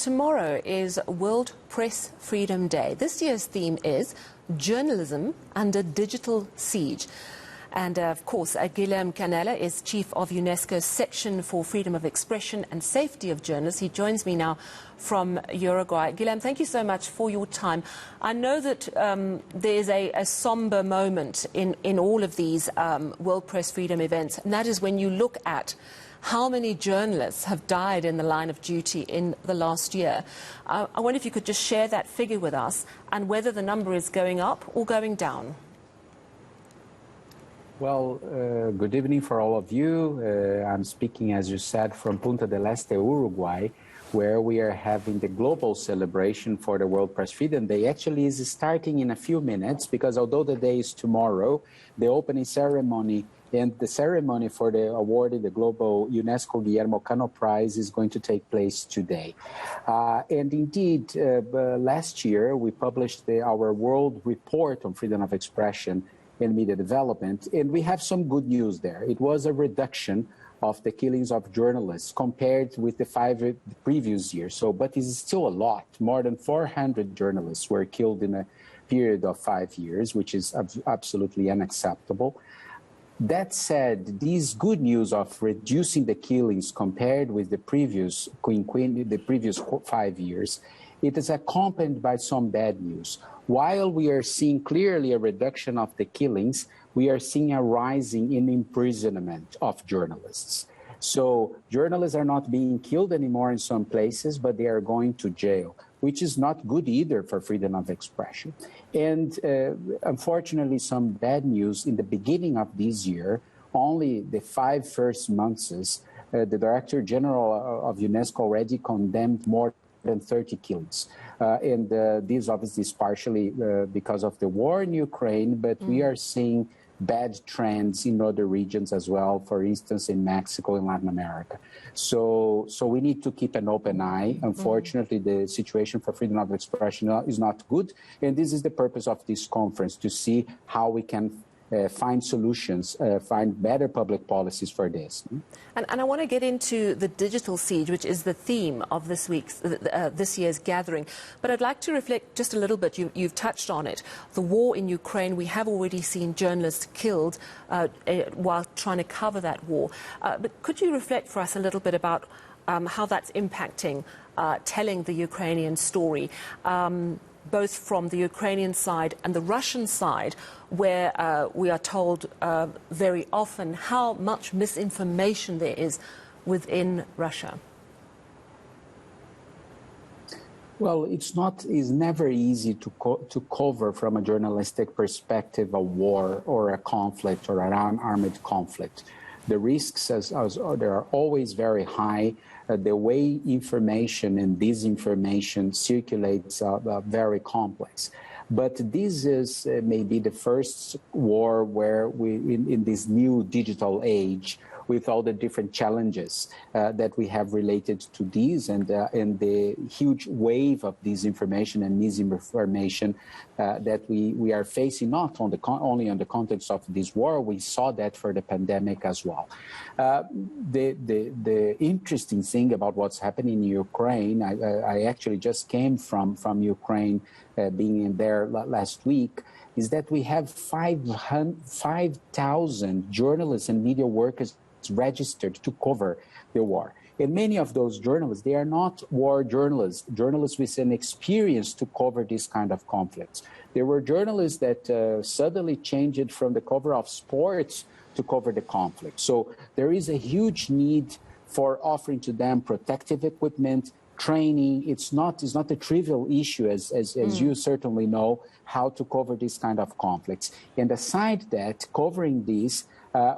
tomorrow is World Press Freedom Day. This year's theme is Journalism Under Digital Siege. And of course, Guilherme Canela is Chief of Unesco's Section for Freedom of Expression and Safety of Journalists. He joins me now from Uruguay. Guilherme, thank you so much for your time. I know that there's a somber moment in all of these World Press Freedom events, and that is when you look at how many journalists have died in the line of duty in the last year. I wonder if you could just share that figure with us and whether the number is going up or going down. Well, good evening for all of you. I'm speaking, as you said, from Punta del Este, Uruguay, where we are having the global celebration for the World Press Freedom Day. Actually, is starting in a few minutes, because although the day is tomorrow, the opening ceremony and the ceremony for the awarding the global UNESCO Guillermo Cano Prize is going to take place today. And indeed, last year we published our World Report on Freedom of Expression and Media Development, and we have some good news there. It was a reduction of the killings of journalists compared with the previous years. So, but it's still a lot. More than 400 journalists were killed in a period of 5 years, which is absolutely unacceptable. That said, these good news of reducing the killings compared with the previous 5 years, it is accompanied by some bad news. While we are seeing clearly a reduction of the killings, we are seeing a rising in imprisonment of journalists. So journalists are not being killed anymore in some places, but they are going to jail, which is not good either for freedom of expression. And unfortunately, some bad news in the beginning of this year, only the 5 first months, the Director General of UNESCO already condemned more than 30 killings. And this obviously is partially because of the war in Ukraine, but we are seeing bad trends in other regions as well, for instance, in Mexico and Latin America. So we need to keep an open eye. Unfortunately, the situation for freedom of expression is not good. And this is the purpose of this conference, to see how we can find solutions, find better public policies for this. And I want to get into the digital siege, which is the theme of this year's gathering. But I'd like to reflect just a little bit. You've touched on it. The war in Ukraine, we have already seen journalists killed while trying to cover that war. But could you reflect for us a little bit about how that's impacting telling the Ukrainian story? Both from the Ukrainian side and the Russian side, where we are told very often how much misinformation there is within Russia. Well, it's never easy to cover from a journalistic perspective a war or a conflict or an armed conflict. The risks they are always very high. The way information and disinformation circulates are very complex. But this is maybe the first war where in this new digital age, with all the different challenges that we have related to these and the huge wave of disinformation and misinformation that we are facing, not only on the context of this war, we saw that for the pandemic as well. The interesting thing about what's happening in Ukraine, I actually just came from Ukraine, being in there last week, is that we have 5,000 journalists and media workers registered to cover the war. And many of those journalists, they are not war journalists with an experience to cover this kind of conflicts. There were journalists that suddenly changed from the cover of sports to cover the conflict. So there is a huge need for offering to them protective equipment, training. It's not a trivial issue, as you certainly know, how to cover this kind of conflicts. And aside that, covering this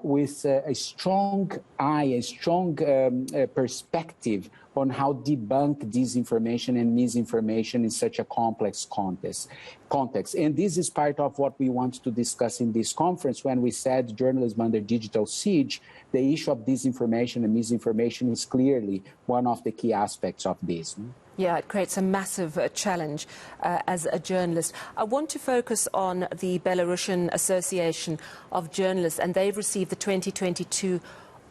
with a strong eye, a strong perspective on how debunk disinformation and misinformation in such a complex context. And this is part of what we want to discuss in this conference when we said journalism under digital siege. The issue of disinformation and misinformation is clearly one of the key aspects of this. Yeah, it creates a massive challenge as a journalist. I want to focus on the Belarusian Association of Journalists, and they've received the 2022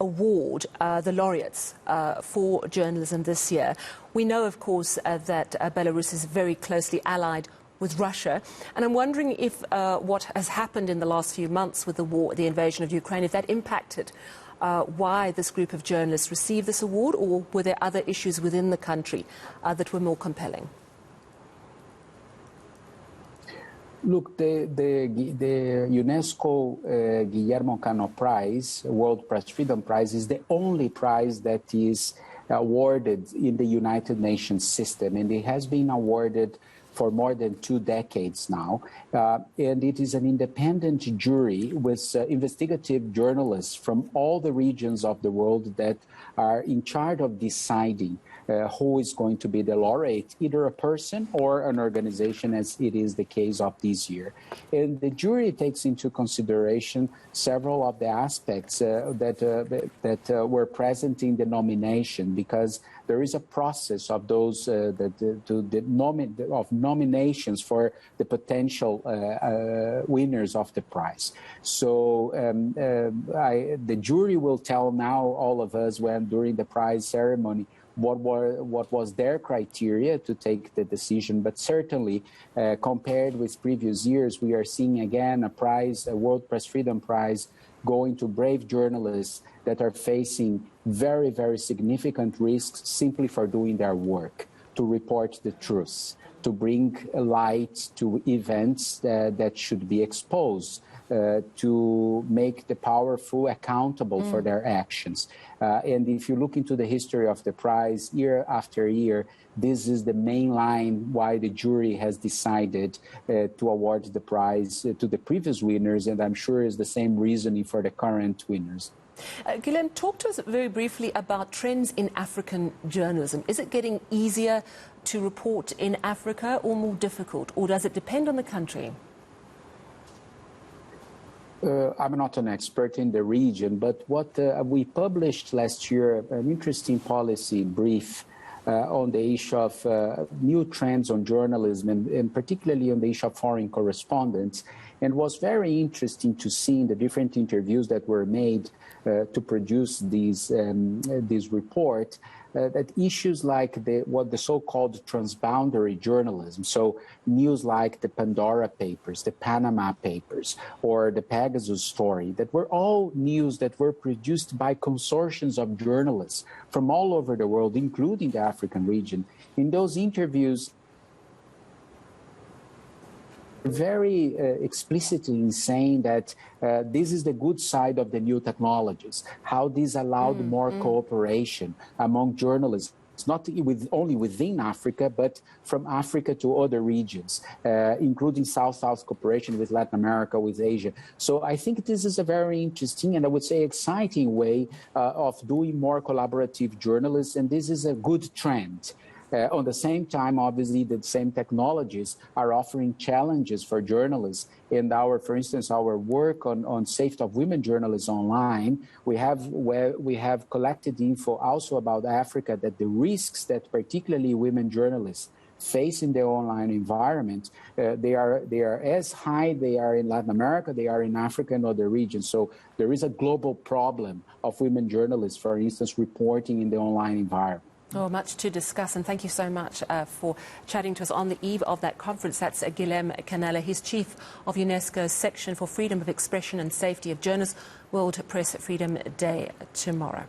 award the laureates for journalism this year. We know, of course, that Belarus is very closely allied with Russia, and I'm wondering if what has happened in the last few months with the war, the invasion of Ukraine, if that impacted why this group of journalists received this award, or were there other issues within the country that were more compelling? Look, the UNESCO Guilherme Cano Prize, World Press Freedom Prize, is the only prize that is awarded in the United Nations system, and it has been awarded for more than 2 decades now. And it is an independent jury with investigative journalists from all the regions of the world that are in charge of deciding who is going to be the laureate, either a person or an organization, as it is the case of this year. And the jury takes into consideration several of the aspects that were present in the nomination, because there is a process of those nominations for the potential winners of the prize. So the jury will tell now all of us during the prize ceremony what was their criteria to take the decision. But certainly, compared with previous years, we are seeing again a World Press Freedom Prize, going to brave journalists that are facing very, very significant risks simply for doing their work, to report the truth, to bring light to events that should be exposed, to make the powerful accountable for their actions. And if you look into the history of the prize, year after year, this is the main line why the jury has decided to award the prize to the previous winners, and I'm sure is the same reasoning for the current winners. Guilherme, talk to us very briefly about trends in African journalism. Is it getting easier to report in Africa or more difficult, or does it depend on the country? I'm not an expert in the region, but what we published last year, an interesting policy brief on the issue of new trends on journalism, and particularly on the issue of foreign correspondence. And was very interesting to see in the different interviews that were made to produce this report, that issues like the so-called transboundary journalism, so news like the Pandora Papers, the Panama Papers, or the Pegasus story, that were all news that were produced by consortiums of journalists from all over the world, including the African region. In those interviews, very explicitly in saying that this is the good side of the new technologies, how this allowed more cooperation among journalists, not only within Africa, but from Africa to other regions, including South-South cooperation with Latin America, with Asia. So I think this is a very interesting and I would say exciting way of doing more collaborative journalism, and this is a good trend. On the same time, obviously, the same technologies are offering challenges for journalists. And for instance, our work on safety of women journalists online, we have collected info also about Africa, that the risks that particularly women journalists face in the online environment, they are as high. They are in Latin America, they are in Africa and other regions. So there is a global problem of women journalists, for instance, reporting in the online environment. Oh, much to discuss, and thank you so much for chatting to us on the eve of that conference. That's Guilherme Canela. He's chief of UNESCO's section for freedom of expression and safety of journalists. World Press Freedom Day tomorrow.